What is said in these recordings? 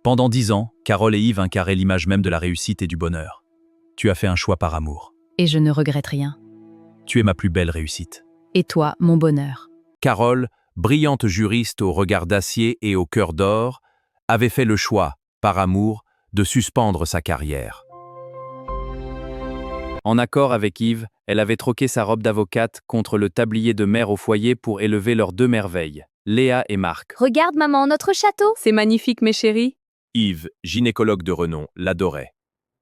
Pendant 10 ans, Carole et Yves incarnaient l'image même de la réussite et du bonheur. Tu as fait un choix par amour. Et je ne regrette rien. Tu es ma plus belle réussite. Et toi, mon bonheur. Carole, brillante juriste au regard d'acier et au cœur d'or, avait fait le choix, par amour, de suspendre sa carrière. En accord avec Yves, elle avait troqué sa robe d'avocate contre le tablier de mère au foyer pour élever leurs deux merveilles, Léa et Marc. Regarde, maman, notre château. C'est magnifique, mes chéris. Yves, gynécologue de renom, l'adorait.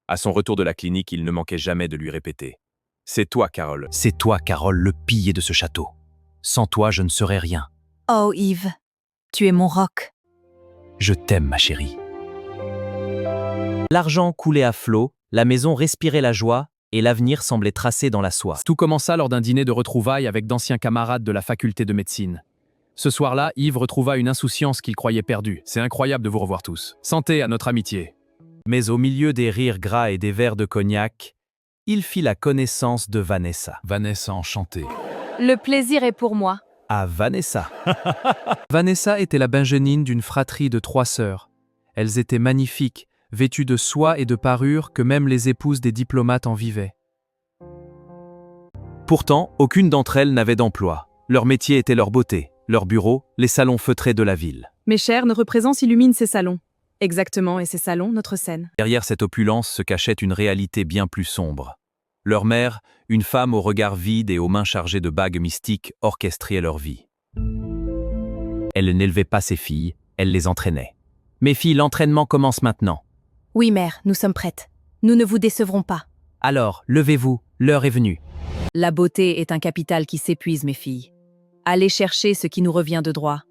À son retour de la clinique, il ne manquait jamais de lui répéter. « C'est toi, Carole. C'est toi, Carole, le pilier de ce château. Sans toi, je ne serais rien. Oh Yves, tu es mon roc. Je t'aime, ma chérie. » L'argent coulait à flot, la maison respirait la joie et l'avenir semblait tracé dans la soie. Tout commença lors d'un dîner de retrouvailles avec d'anciens camarades de la faculté de médecine. Ce soir-là, Yves retrouva une insouciance qu'il croyait perdue. C'est incroyable de vous revoir tous. Santé à notre amitié. Mais au milieu des rires gras et des verres de cognac, il fit la connaissance de Vanessa. Vanessa enchantée. Le plaisir est pour moi. Ah, Vanessa. Vanessa était la benjenine d'une fratrie de 3 sœurs. Elles étaient magnifiques, vêtues de soie et de parures que même les épouses des diplomates envivaient. Pourtant, aucune d'entre elles n'avait d'emploi. Leur métier était leur beauté, leur bureau, les salons feutrés de la ville. Mes chers, notre présence illumine ces salons. Exactement, et ces salons, notre scène. Derrière cette opulence se cachait une réalité bien plus sombre. Leur mère, une femme au regard vide et aux mains chargées de bagues mystiques, orchestrait leur vie. Elle n'élevait pas ses filles, elle les entraînait. « Mes filles, l'entraînement commence maintenant. Oui mère, nous sommes prêtes. Nous ne vous décevrons pas. Alors, levez-vous, l'heure est venue. » La beauté est un capital qui s'épuise, mes filles. Allez chercher ce qui nous revient de droit.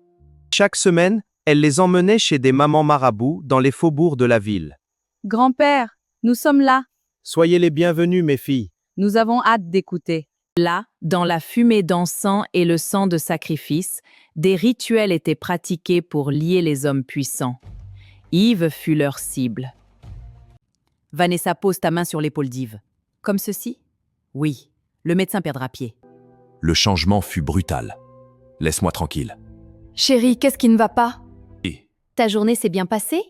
Chaque semaine, elle les emmenait chez des mamans marabouts dans les faubourgs de la ville. Grand-père, nous sommes là. Soyez les bienvenus, mes filles. Nous avons hâte d'écouter. Là, dans la fumée d'encens et le sang de sacrifice, des rituels étaient pratiqués pour lier les hommes puissants. Yves fut leur cible. Vanessa, pose ta main sur l'épaule d'Yves. Comme ceci? Oui, le médecin perdra pied. Le changement fut brutal. Laisse-moi tranquille. Chérie, qu'est-ce qui ne va pas? Et Ta journée s'est bien passée?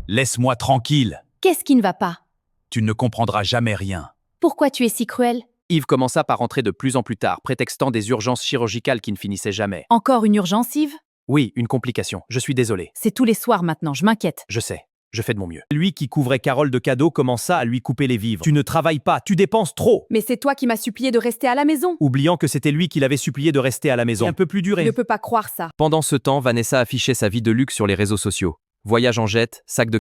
laisse-moi tranquille. Qu'est-ce qui ne va pas? Tu ne comprendras jamais rien. Pourquoi tu es si cruel? Yves commença par rentrer de plus en plus tard, prétextant des urgences chirurgicales qui ne finissaient jamais. Encore une urgence, Yves? Oui, une complication. Je suis désolé. C'est tous les soirs maintenant, je m'inquiète. Je sais. Je fais de mon mieux. Lui qui couvrait Carole de cadeaux commença à lui couper les vivres. Tu ne travailles pas, tu dépenses trop. Mais c'est toi qui m'as supplié de rester à la maison. Oubliant que c'était lui qui l'avait supplié de rester à la maison. Un peu plus Je duré. ne peux pas croire ça. Pendant ce temps, Vanessa affichait sa vie de luxe sur les réseaux sociaux. Voyage en jet, sac de